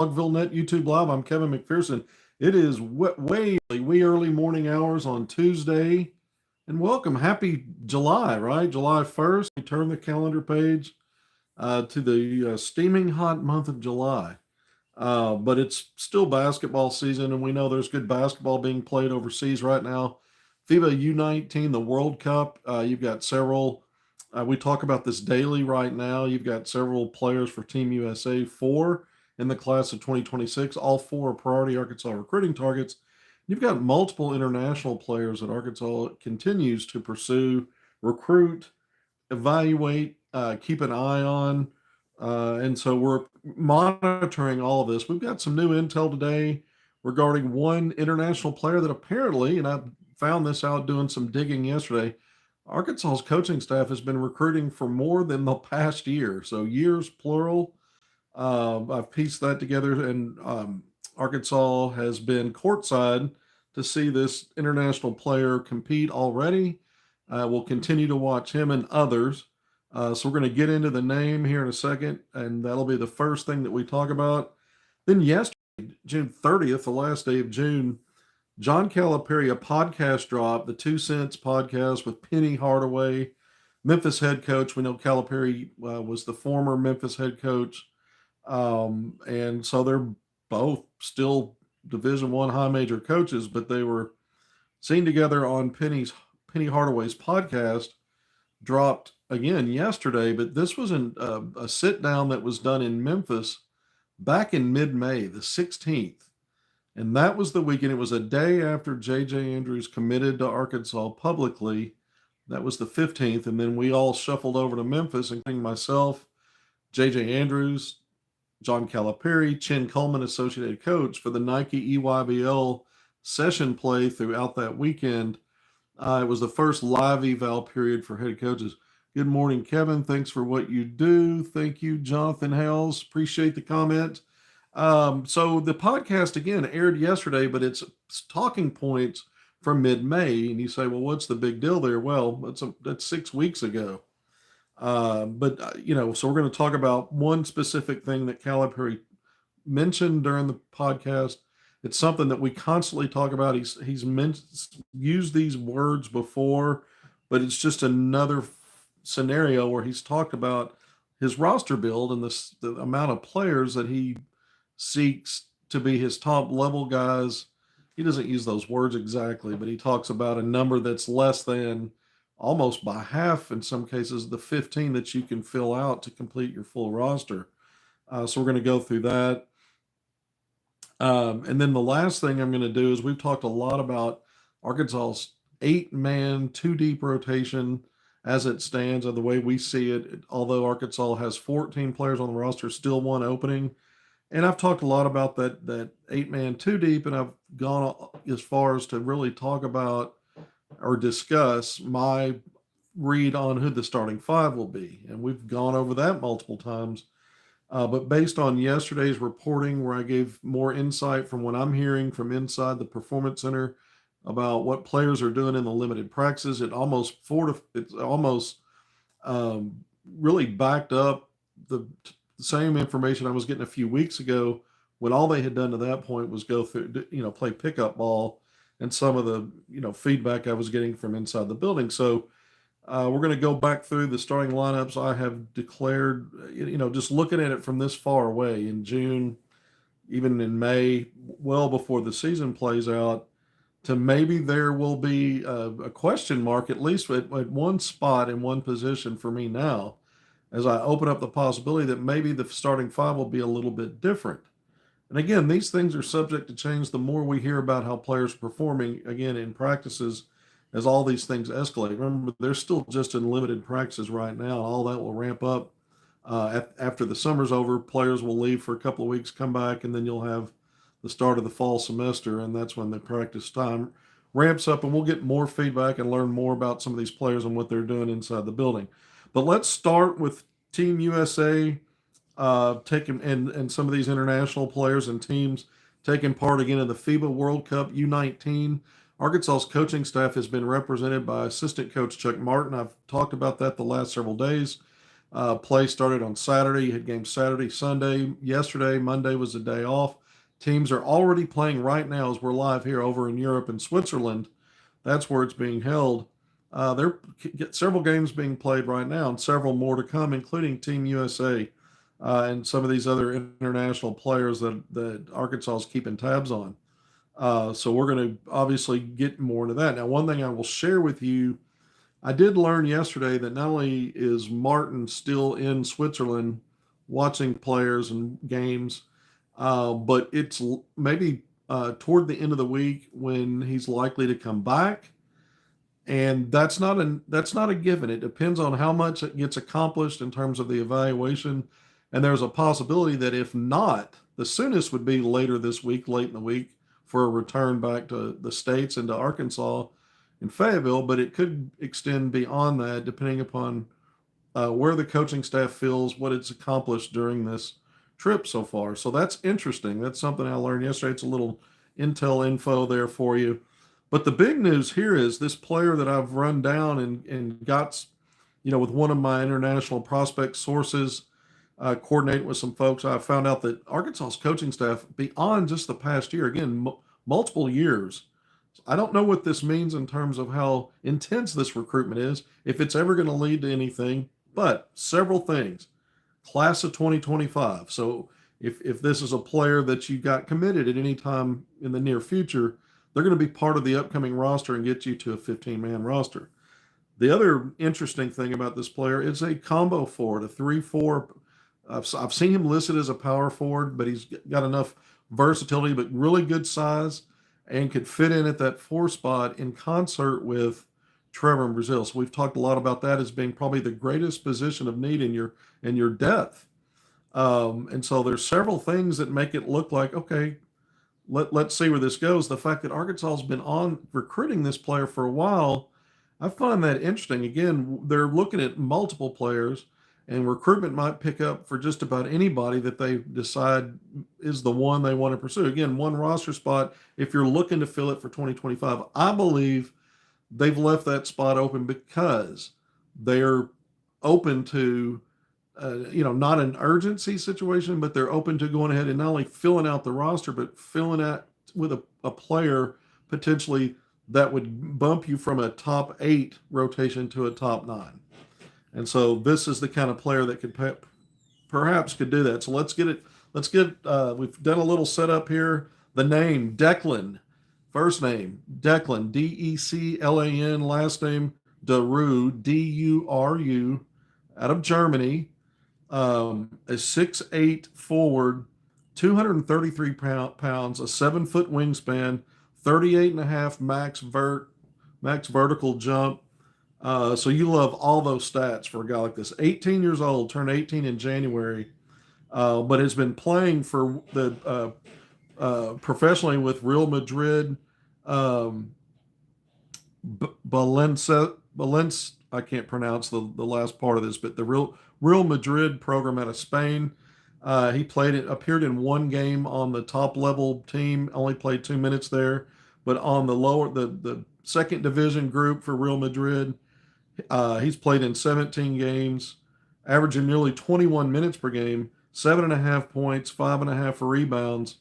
HogvilleNET YouTube Live. I'm Kevin McPherson. It is wee early morning hours on Tuesday. And welcome. Happy July, right? July 1st. We turn the calendar page to the steaming hot month of July. But it's still basketball season, and we know there's good basketball being played overseas right now. FIBA U19, the World Cup, you've got several. We talk about this daily right now. You've got several players for Team USA, four in the class of 2026. All four are priority Arkansas recruiting targets. You've got multiple international players that Arkansas continues to pursue, recruit, evaluate, keep an eye on. And so we're monitoring all of this. We've got some new intel today regarding one international player that apparently, and I found this out doing some digging yesterday, Arkansas's coaching staff has been recruiting for more than the past year. So years, plural. I've pieced that together, and Arkansas has been courtside to see this international player compete already. We'll continue to watch him and others. So we're going to get into the name here in a second, and that'll be the first thing that we talk about. Then yesterday, June 30th, the last day of June, John Calipari, a podcast dropped, the 2 Cents podcast with Penny Hardaway, Memphis head coach. We know Calipari was the former Memphis head coach. And so they're both still Division I high major coaches, but they were seen together on Penny Hardaway's podcast, dropped again yesterday. But this was a sit down that was done in Memphis back in mid-May, the 16th. And that was the weekend. It was a day after J.J. Andrews committed to Arkansas publicly. That was the 15th. And then we all shuffled over to Memphis, including myself, J.J. Andrews, John Calipari, Chin Coleman, associated coach, for the Nike EYBL session play throughout that weekend. It was the first live eval period for head coaches. Good morning, Kevin. Thanks for what you do. Thank you, Jonathan Hales. Appreciate the comment. So the podcast, again, aired yesterday, but it's talking points from mid-May. And you say, well, what's the big deal there? Well, that's 6 weeks ago. So we're going to talk about one specific thing that Calipari mentioned during the podcast. It's something that we constantly talk about. He's used these words before, but it's just another scenario where he's talked about his roster build and the amount of players that he seeks to be his top level guys. He doesn't use those words exactly, but he talks about a number that's less than, almost by half in some cases, the 15 that you can fill out to complete your full roster. So we're going to go through that. And then the last thing I'm going to do is, we've talked a lot about Arkansas's 8-man, 2-deep rotation as it stands, or the way we see it. Although Arkansas has 14 players on the roster, still one opening. And I've talked a lot about that 8-man, 2-deep, and I've gone as far as to really talk about or discuss my read on who the starting five will be. And we've gone over that multiple times. But based on yesterday's reporting, where I gave more insight from what I'm hearing from inside the Performance Center about what players are doing in the limited practices, it's almost really backed up the same information I was getting a few weeks ago, when all they had done to that point was go through, play pickup ball, and some of the, feedback I was getting from inside the building. So we're going to go back through the starting lineups I have declared, just looking at it from this far away in June, even in May, well before the season plays out, to maybe there will be a question mark, at least at one spot in one position for me now, as I open up the possibility that maybe the starting five will be a little bit different. And again, these things are subject to change the more we hear about how players are performing, again, in practices, as all these things escalate. Remember, they're still just in limited practices right now. All that will ramp up after the summer's over. Players will leave for a couple of weeks, come back, and then you'll have the start of the fall semester, and that's when the practice time ramps up, and we'll get more feedback and learn more about some of these players and what they're doing inside the building. But let's start with Team USA taking and some of these international players and teams taking part again in the FIBA World Cup U19. Arkansas's coaching staff has been represented by assistant coach Chuck Martin. I've talked about that the last several days. Play started on Saturday. You had games Saturday, Sunday, yesterday, Monday was a day off. Teams are already playing right now as we're live here over in Europe and Switzerland. That's where it's being held. There get several games being played right now and several more to come, including Team USA and some of these other international players that Arkansas is keeping tabs on. So we're going to obviously get more into that. Now, one thing I will share with you, I did learn yesterday that not only is Martin still in Switzerland watching players and games, but it's maybe toward the end of the week when he's likely to come back. And that's not a given. It depends on how much it gets accomplished in terms of the evaluation. And there's a possibility that if not, the soonest would be later this week, late in the week, for a return back to the States and to Arkansas in Fayetteville. But it could extend beyond that, depending upon where the coaching staff feels what it's accomplished during this trip so far. So that's interesting. That's something I learned yesterday. It's a little intel info there for you. But the big news here is this player that I've run down and got, with one of my international prospect sources, coordinating with some folks, I found out that Arkansas's coaching staff, beyond just the past year, again, multiple years. I don't know what this means in terms of how intense this recruitment is, if it's ever going to lead to anything, but several things. Class of 2025. So if this is a player that you got committed at any time in the near future, they're going to be part of the upcoming roster and get you to a 15-man roster. The other interesting thing about this player is a combo forward, a 3-4. I've seen him listed as a power forward, but he's got enough versatility, but really good size, and could fit in at that 4 spot in concert with Trevor and Brazil. So we've talked a lot about that as being probably the greatest position of need in your depth. And so there's several things that make it look like, okay, let's see where this goes. The fact that Arkansas has been on recruiting this player for a while, I find that interesting. Again, they're looking at multiple players, and recruitment might pick up for just about anybody that they decide is the one they want to pursue. Again, one roster spot, if you're looking to fill it for 2025, I believe they've left that spot open because they're open to not an urgency situation, but they're open to going ahead and not only filling out the roster, but filling out with a player potentially that would bump you from a top 8 rotation to a top 9. And so this is the kind of player that could perhaps could do that. So let's get it. We've done a little setup here. The name, Declan. First name, Declan, Declan. Last name, Duru, Duru, out of Germany. A 6'8" forward, 233 pounds, a 7-foot wingspan, 38.5 max vertical jump. So you love all those stats for a guy like this. 18 years old, turned 18 in January, but has been playing for the professionally with Real Madrid, Valencia. I can't pronounce the last part of this, but the Real Madrid program out of Spain. He appeared in one game on the top level team, only played 2 minutes there, but on the second division group for Real Madrid, he's played in 17 games, averaging nearly 21 minutes per game, 7.5 points, 5.5 rebounds.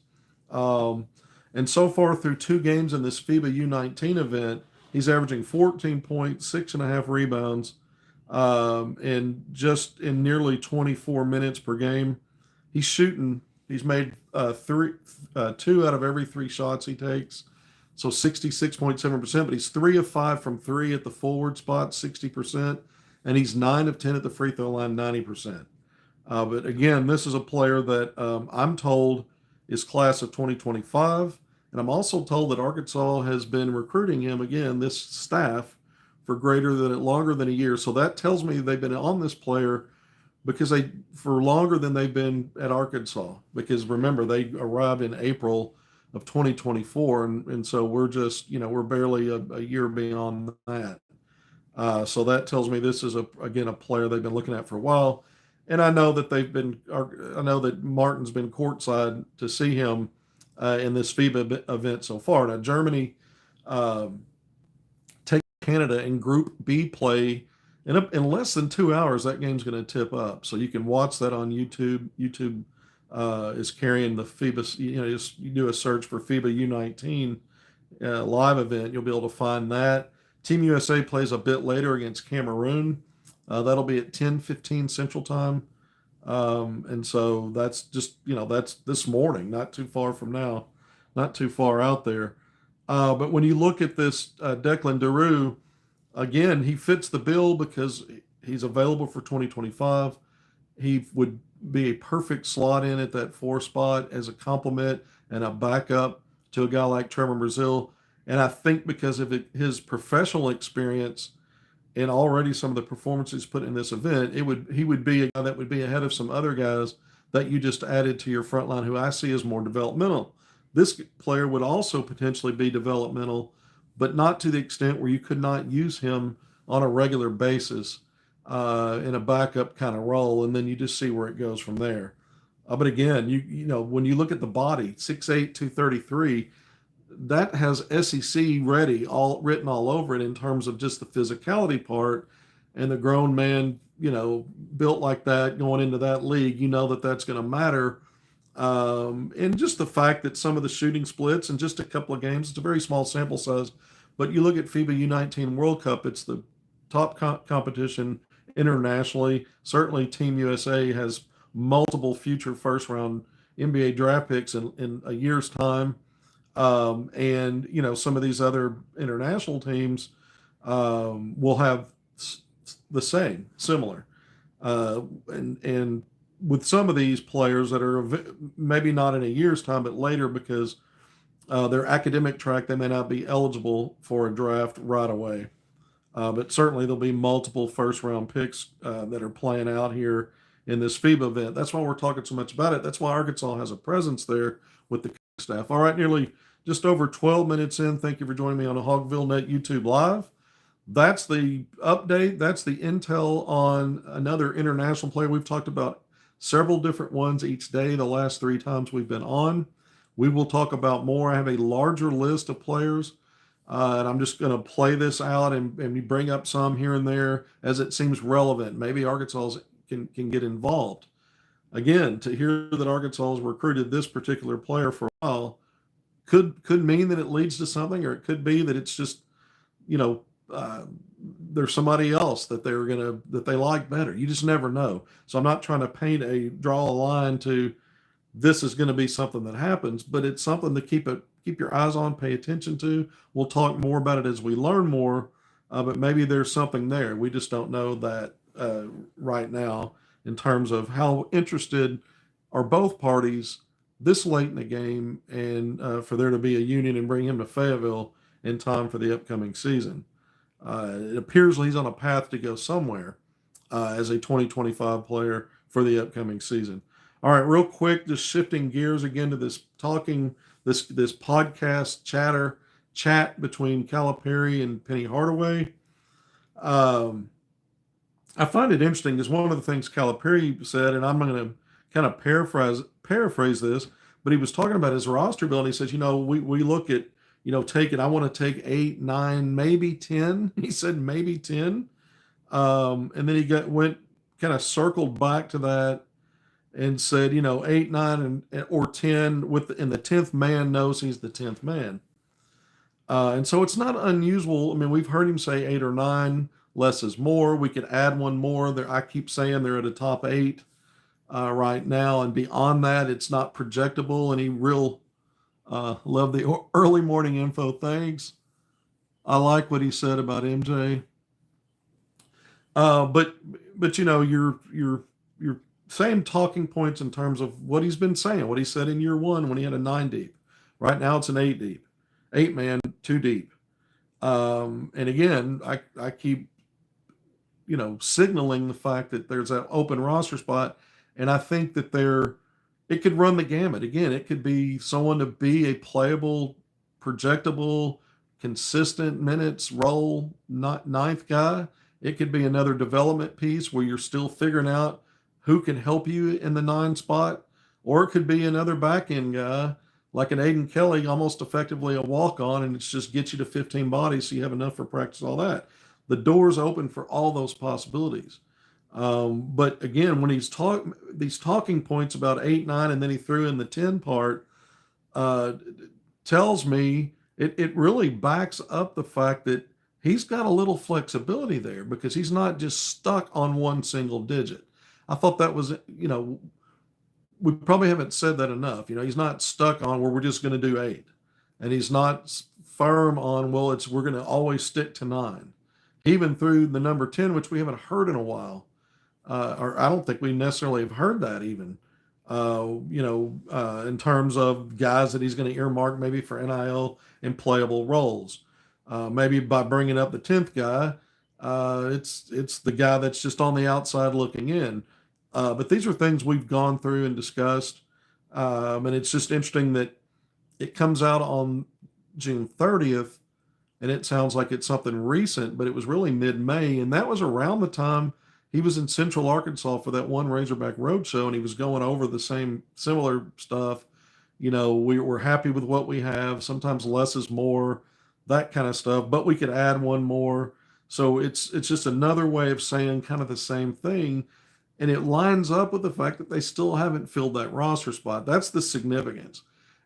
And so far through 2 games in this FIBA U19 event, he's averaging 14 points, 6.5 rebounds, and just in nearly 24 minutes per game. He's made 2 out of every 3 shots he takes, so 66.7%, but he's 3 of 5 from 3 at the forward spot, 60%, and he's 9 of 10 at the free throw line, 90%. But again, this is a player that I'm told is class of 2025. And I'm also told that Arkansas has been recruiting him, again, this staff, for longer than a year. So that tells me they've been on this player for longer than they've been at Arkansas. Because remember, they arrived in April of 2024. And so we're just, we're barely a year beyond that. So that tells me this is, again, a player they've been looking at for a while. And I know that Martin's been courtside to see him in this FIBA event so far. Now, Germany takes Canada in Group B play in less than 2 hours, that game's going to tip up. So you can watch that on YouTube. YouTube is carrying the FIBA. Just you do a search for FIBA U19 live event. You'll be able to find that. Team USA plays a bit later against Cameroon. That'll be at 10:15 Central Time. And so that's just, that's this morning, not too far from now, not too far out there. But when you look at this Declan Daru, again, he fits the bill because he's available for 2025. He would be a perfect slot in at that 4 spot as a complement and a backup to a guy like Trevor Brazil. And I think because of his professional experience and already some of the performances put in this event, he would be a guy that would be ahead of some other guys that you just added to your front line who I see as more developmental. This player would also potentially be developmental, but not to the extent where you could not use him on a regular basis in a backup kind of role, and then you just see where it goes from there. But again, when you look at the body, 6'8", 233, that has SEC ready, all written all over it in terms of just the physicality part, and the grown man, built like that going into that league, that's going to matter. And just the fact that some of the shooting splits in just a couple of games, it's a very small sample size, but you look at FIBA U19 World Cup, it's the top competition internationally. Certainly Team USA has multiple future first round NBA draft picks in a year's time. And some of these other international teams will have the same, similar. And with some of these players that are maybe not in a year's time, but later because their academic track, they may not be eligible for a draft right away. But certainly there'll be multiple first round picks that are playing out here in this FIBA event. That's why we're talking so much about it. That's why Arkansas has a presence there with the staff. All right, nearly just over 12 minutes in. Thank you for joining me on the HogvilleNET YouTube Live. That's the update. That's the intel on another international player. We've talked about several different ones each day the last 3 times we've been on. We will talk about more. I have a larger list of players, and I'm just going to play this out and bring up some here and there as it seems relevant. Maybe Arkansas can get involved. Again, to hear that Arkansas has recruited this particular player for a while could mean that it leads to something, or it could be that it's just, there's somebody else that they like better. You just never know. So I'm not trying to draw a line to this is going to be something that happens, but it's something to keep your eyes on, pay attention to. We'll talk more about it as we learn more, but maybe there's something there. We just don't know that right now in terms of how interested are both parties this late in the game, and for there to be a union and bring him to Fayetteville in time for the upcoming season. It appears he's on a path to go somewhere as a 2025 player for the upcoming season. All right, real quick, just shifting gears again to this podcast chat between Calipari and Penny Hardaway. I find it interesting because one of the things Calipari said, and I'm going to kind of paraphrase this, but he was talking about his roster build. He says, we look at, I want to take 8, 9, maybe 10. He said maybe 10. And then he went kind of circled back to that and said, 8, 9, or 10 and the 10th man knows he's the 10th man. And so it's not unusual. I mean, we've heard him say 8 or 9, less is more. We could add one more there. I keep saying they're at a top 8 right now. And beyond that, it's not projectable. And he love the early morning info. Thanks. I like what he said about MJ. But you're saying talking points in terms of what he's been saying, what he said in year 1 when he had a 9 deep. Right now it's an 8 deep, 8 man, 2 deep. And again, I keep signaling the fact that there's that open roster spot, and I think that it could run the gamut. Again, it could be someone to be a playable, projectable, consistent minutes role, not 9th guy. It could be another development piece where you're still figuring out who can help you in the 9 spot, or it could be another back end guy like an Aiden Kelly, almost effectively a walk on, and it's just gets you to 15 bodies so you have enough for practice, all that. the door's open for all those possibilities. But again, when these talking points about 8, 9, and then he threw in the 10 part, uh, tells me it really backs up the fact that he's got a little flexibility there because he's not just stuck on one single digit. I thought that was, we probably haven't said that enough. He's not stuck on where we're just going to do 8, and he's not firm on, well, we're going to always stick to 9. Even through the number 10, which we haven't heard in a while, or I don't think we necessarily have heard that even. In terms of guys that he's going to earmark maybe for NIL and playable roles. Maybe by bringing up the 10th guy, it's the guy that's just on the outside looking in. But these are things we've gone through and discussed. And it's just interesting that it comes out on June 30th, and it sounds like it's something recent, but it was really mid-May, and that was around the time he was in Central Arkansas for that one Razorback Roadshow, and he was going over the same similar stuff. We're happy with what we have. Sometimes less is more, that kind of stuff, but we could add one more. So it's just another way of saying kind of the same thing, and it lines up with the fact that they still haven't filled that roster spot. That's the significance.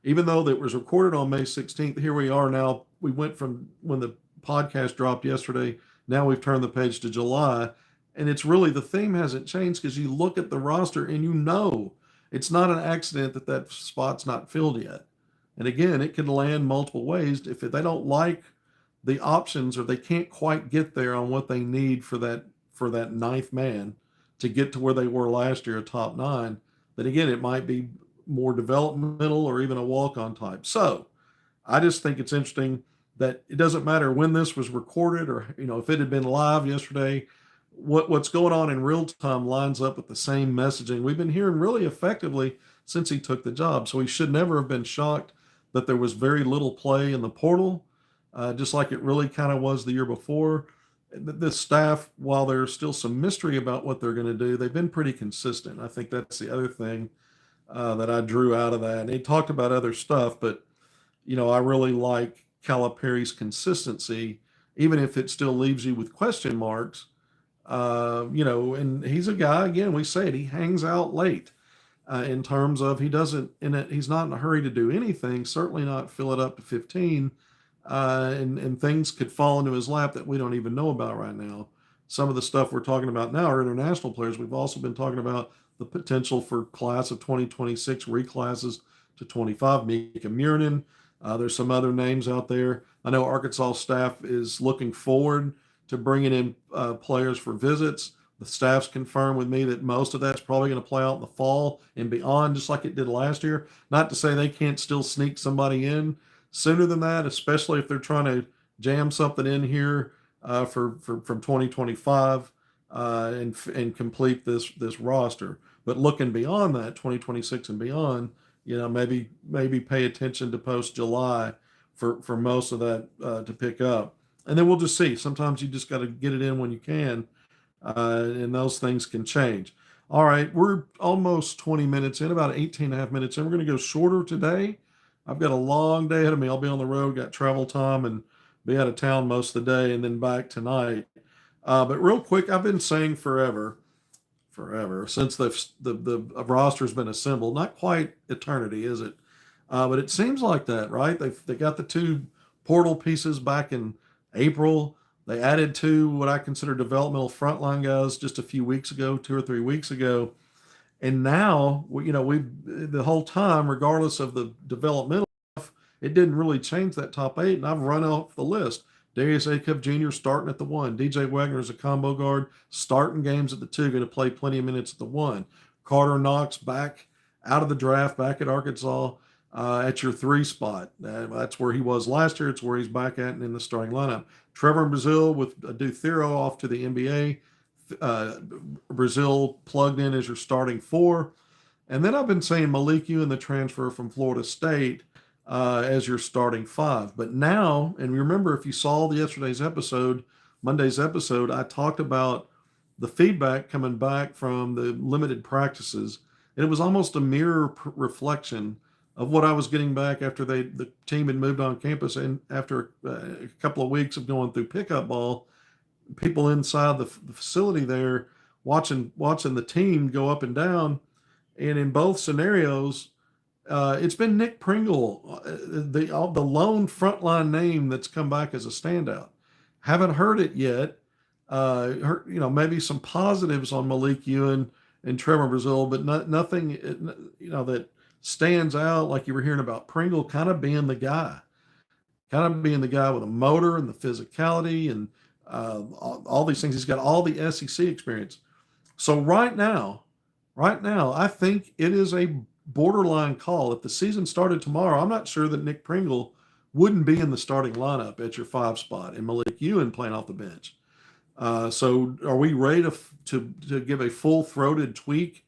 Even though that was recorded on May 16th, here we are now. We went from when the podcast dropped yesterday, now we've turned the page to July. And it's really, the theme hasn't changed because you look at the roster and it's not an accident that spot's not filled yet. And again, it can land multiple ways. If they don't like the options or they can't quite get there on what they need for that ninth man to get to where they were last year, a top 9, then again, it might be more developmental or even a walk-on type. So I just think it's interesting that it doesn't matter when this was recorded or, if it had been live yesterday, what's going on in real time lines up with the same messaging we've been hearing really effectively since he took the job. So he should never have been shocked that there was very little play in the portal, just like it really kind of was the year before. The staff, while there's still some mystery about what they're going to do, they've been pretty consistent. I think that's the other thing that I drew out of that. And he talked about other stuff, but I really like Calipari's consistency, even if it still leaves you with question marks. And he's a guy, again, we say it, he hangs out late in terms of he's not in a hurry to do anything, certainly not fill it up to 15. And things could fall into his lap that we don't even know about right now. Some of the stuff we're talking about now are international players. We've also been talking about the potential for class of 2026 reclasses to 25, Mika Murnin. There's some other names out there. I know Arkansas staff is looking forward to bringing in players for visits. The staff's confirmed with me that most of that's probably going to play out in the fall and beyond, just like it did last year. Not to say they can't still sneak somebody in sooner than that, especially if they're trying to jam something in here from 2025 and complete this roster. But looking beyond that, 2026 and beyond, maybe pay attention to post July for most of that to pick up. And then we'll just see. Sometimes you just got to get it in when you can, and those things can change. All right, we're almost 20 minutes in, about 18 and a half minutes in. We're going to go shorter today. I've got a long day ahead of me. I'll be on the road, got travel time, and be out of town most of the day, and then back tonight. But real quick, I've been saying forever, since the roster's been assembled. Not quite eternity, is it? But it seems like that, right? They got the 2 portal pieces back in April. They added 2 what I consider developmental frontline guys just a few weeks ago, 2 or 3 weeks ago. And now, we the whole time, regardless of the developmental stuff, it didn't really change that top 8. And I've run off the list. Darius Acuff Jr. starting at the 1. DJ Wagner is a combo guard, starting games at the 2, going to play plenty of minutes at the 1. Carter Knox back out of the draft, back at Arkansas at your 3 spot. That's where he was last year. It's where he's back at and in the starting lineup. Trevor Brazile with Duthero off to the NBA. Brazile plugged in as your starting 4. And then I've been saying Malik Ewan, the transfer from Florida State, as your starting 5. But now, and remember, if you saw Monday's episode, I talked about the feedback coming back from the limited practices. And it was almost a mirror reflection of what I was getting back after the team had moved on campus and after a couple of weeks of going through pickup ball. people inside the facility there watching the team go up and down. And in both scenarios, it's been Nick Pringle, the lone frontline name that's come back as a standout. Haven't heard it yet. Heard, maybe some positives on Malik Ewan and Trevor Brazil, but nothing, that stands out like you were hearing about Pringle kind of being the guy with a motor and the physicality and all these things. He's got all the SEC experience. So right now, I think it is a borderline call. If the season started tomorrow, I'm not sure that Nick Pringle wouldn't be in the starting lineup at your 5 spot and Malik Ewan playing off the bench. So are we ready to give a full throated tweak,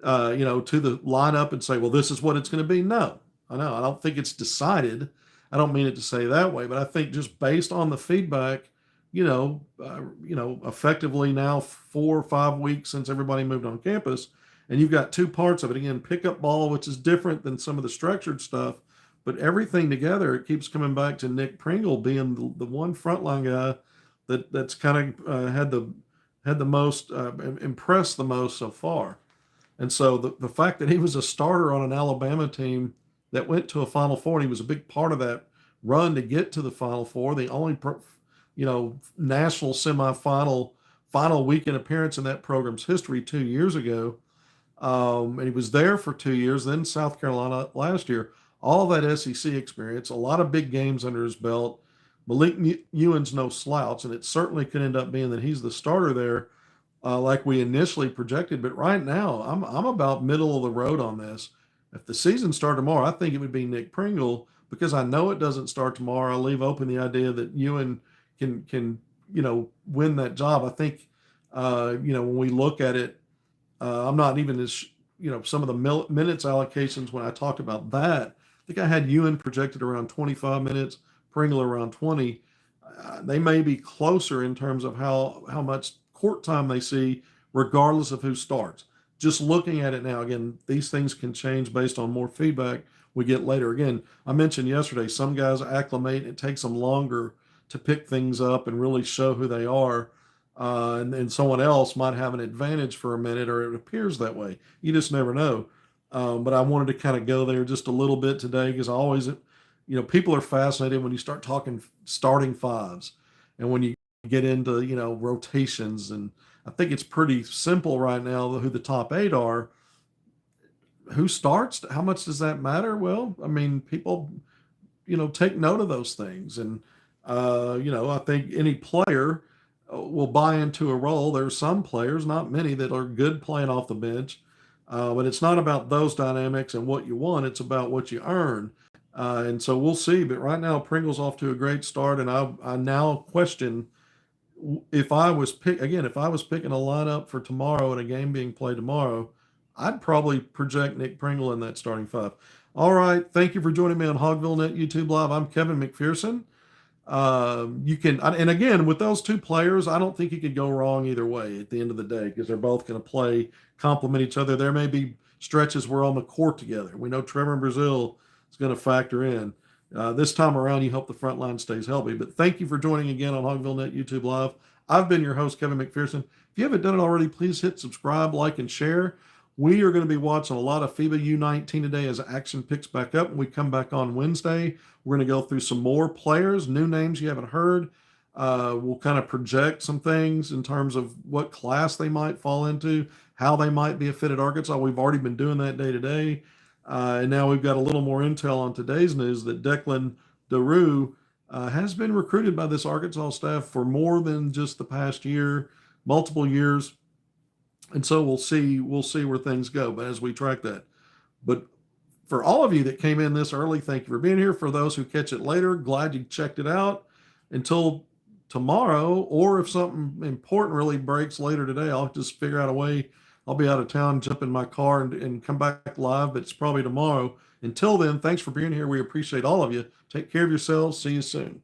to the lineup and say, well, this is what it's going to be? No, I don't think it's decided. I don't mean it to say that way, but I think just based on the feedback, effectively now 4 or 5 weeks since everybody moved on campus, and you've got 2 parts of it. Again, pickup ball, which is different than some of the structured stuff, but everything together, it keeps coming back to Nick Pringle being the one frontline guy that's kind of had the most impressed the most so far. And so the fact that he was a starter on an Alabama team that went to a Final Four, and he was a big part of that run to get to the Final Four, the only national semifinal final weekend appearance in that program's history 2 years ago. And he was there for 2 years, then South Carolina last year. All that SEC experience, a lot of big games under his belt. Malik Ewan's no slouch, and it certainly could end up being that he's the starter there, like we initially projected. But right now, I'm about middle of the road on this. If the season started tomorrow, I think it would be Nick Pringle, because I know it doesn't start tomorrow. I leave open the idea that Ewan can win that job. I think when we look at it, I'm not even as some of the minutes allocations when I talked about that. I think I had Ewan projected around 25 minutes, Pringle around 20. They may be closer in terms of how much court time they see, regardless of who starts. Just looking at it now, again, these things can change based on more feedback we get later. Again, I mentioned yesterday, some guys acclimate. It takes them longer to pick things up and really show who they are. And someone else might have an advantage for a minute, or it appears that way. You just never know. But I wanted to kind of go there just a little bit today, because I always, people are fascinated when you start talking starting 5s and when you get into, rotations. And I think it's pretty simple right now who the top 8 are. Who starts? How much does that matter? Well, I mean, people, take note of those things. And, I think any player will buy into a role. There's some players, not many, that are good playing off the bench. But it's not about those dynamics and what you want. It's about what you earn. And so we'll see. But right now, Pringle's off to a great start. And I now question, if I was picking a lineup for tomorrow and a game being played tomorrow, I'd probably project Nick Pringle in that starting 5. All right. Thank you for joining me on HogvilleNET YouTube Live. I'm Kevin McPherson. And again, with those 2 players, I don't think you could go wrong either way at the end of the day, because they're both going to complement each other. There may be stretches we're on the court together. We know Trevor Brazil is going to factor in. This time around, you hope the front line stays healthy. But thank you for joining again on HogvilleNET YouTube Live. I've been your host, Kevin McPherson. If you haven't done it already, please hit subscribe, like, and share. We are going to be watching a lot of FIBA U19 today as action picks back up. When we come back on Wednesday, we're going to go through some more players, new names you haven't heard. We'll kind of project some things in terms of what class they might fall into, how they might be a fit at Arkansas. We've already been doing that day to day. And now we've got a little more intel on today's news that Declan DeRue has been recruited by this Arkansas staff for more than just the past year, multiple years. And so we'll see where things go, but as we track that. But for all of you that came in this early, thank you for being here. For those who catch it later, glad you checked it out. Until tomorrow, or if something important really breaks later today, I'll just figure out a way. I'll be out of town, jump in my car and come back live, but it's probably tomorrow. Until then, thanks for being here. We appreciate all of you. Take care of yourselves. See you soon.